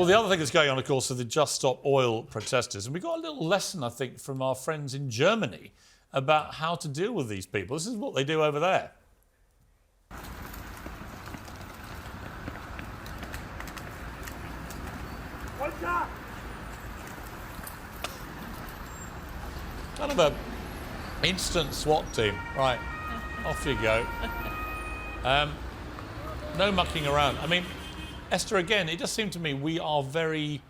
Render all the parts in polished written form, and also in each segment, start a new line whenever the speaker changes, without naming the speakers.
Well, the other thing that's going on, of course, are the Just Stop Oil protesters. And we got a little lesson, I think, from our friends in Germany about how to deal with these people. This is what they do over there. Kind of a instant SWAT team. Right, off you go. No mucking around. I mean, Esther, again, it just seemed to me we are very,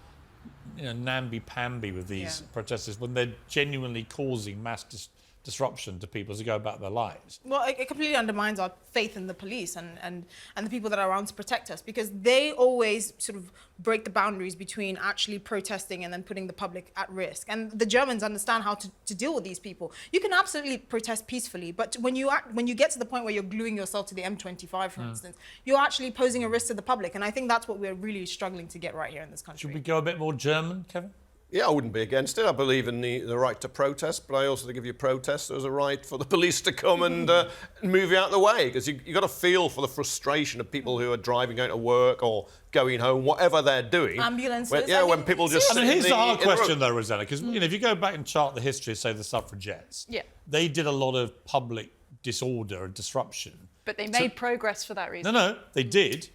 namby-pamby with these protesters when they're genuinely causing mass disruption to people as they go about their lives.
Well, it completely undermines our faith in the police and the people that are around to protect us, because they always sort of break the boundaries between actually protesting and then putting the public at risk. And the Germans understand how to deal with these people. You can absolutely protest peacefully, but when you get to the point where you're gluing yourself to the M25, for instance, you're actually posing a risk to the public. And I think that's what we're really struggling to get right here in this country.
Should we go a bit more German, Kevin?
Yeah, I wouldn't be against it. I believe in the right to protest, but I also think if you protest, there's a right for the police to come and move you out of the way, because you've got to feel for the frustration of people who are driving out to work or going home, whatever they're doing.
Ambulances.
When people just...
I mean, here's the hard question, though, Rosanna, because if you go back and chart the history of, say, the suffragettes, they did a lot of public disorder and disruption.
But they made progress for that reason.
No, they did.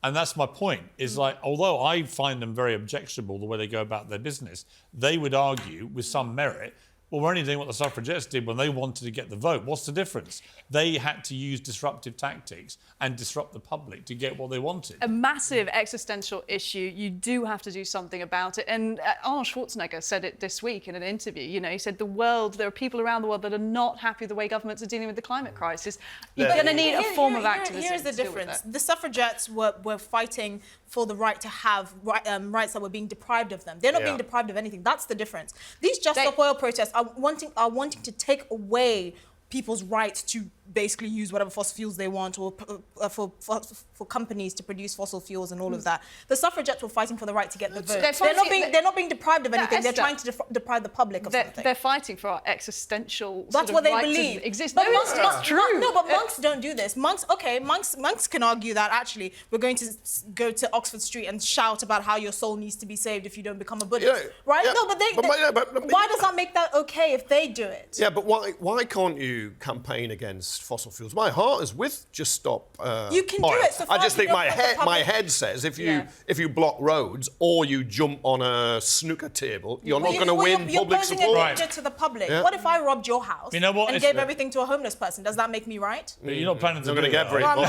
And that's my point, is like, although I find them very objectionable the way they go about their business, they would argue with some merit, well, we're only doing what the suffragettes did when they wanted to get the vote. What's the difference? They had to use disruptive tactics and disrupt the public to get what they wanted.
A massive existential issue. You do have to do something about it. And Arnold Schwarzenegger said it this week in an interview. He said there are people around the world that are not happy with the way governments are dealing with the climate crisis. You're going to need a form of activism.
Here's the difference. The suffragettes were fighting for the right to have rights that were being deprived of them. They're not being deprived of anything. That's the difference. These Just Stop Oil protests are wanting to take away people's rights to basically use whatever fossil fuels they want, or for companies to produce fossil fuels and all of that. The suffragettes were fighting for the right to get the vote. They're not being deprived of anything. They're trying to deprive the public of something.
They're fighting for our existential.
That's what they believe.
Exist.
But
No, it's not true.
No, but monks don't do this. Monks can argue that actually we're going to go to Oxford Street and shout about how your soul needs to be saved if you don't become a Buddhist, right?
Yeah,
no, but why does that make that okay if they do it?
Yeah, but why can't you campaign against fossil fuels? My heart is with Just Stop
You can
oil.
do it. So
I just think my head says if you block roads or you jump on a snooker table, you're not going to win public support.
You're posing a danger to the public. Yeah. What if I robbed your house and gave everything to a homeless person? Does that make me right?
You're not planning to
I'm going to get very
Put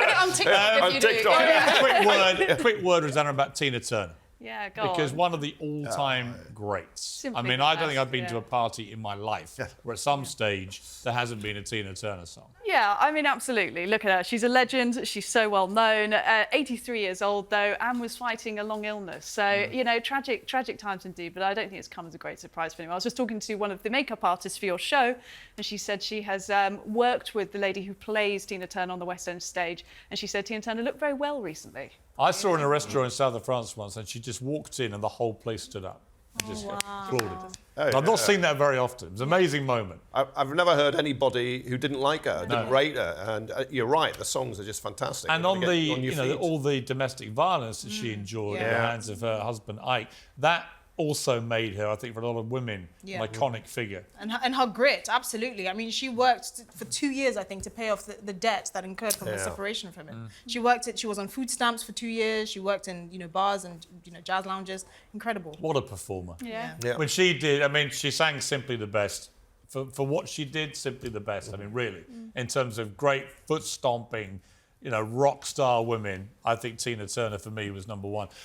it on TikTok if you do.
Quick word, Rosanna, about Tina Turner.
Yeah, go
Because
on.
one of the all-time greats.
Simply
I mean, I don't think I've been
fantastic,
to a party in my life where at some stage there hasn't been a Tina Turner song.
Yeah, I mean, absolutely. Look at her. She's a legend. She's so well known. 83 years old, though, and was fighting a long illness. So, tragic times indeed, but I don't think it's come as a great surprise for anyone. I was just talking to one of the makeup artists for your show, and she said she has worked with the lady who plays Tina Turner on the West End stage, and she said Tina Turner looked very well recently.
I saw her in a restaurant in south of France once, and she just walked in and the whole place stood up. Just applauded. I've not seen that very often. It was an amazing moment.
I've never heard anybody who didn't like her, didn't rate her, and you're right, the songs are just fantastic.
And on all the domestic violence that she endured at the hands of her husband Ike, that also made her, I think, for a lot of women, an iconic figure.
And her grit, absolutely. I mean, she worked for 2 years, I think, to pay off the debt that incurred from the separation from him. She was on food stamps for 2 years. She worked in, bars and, jazz lounges. Incredible.
What a performer.
Yeah.
When she did, I mean, she sang Simply the Best. For what she did, simply the best. I mean, really, in terms of great foot stomping, rock star women, I think Tina Turner for me was number one.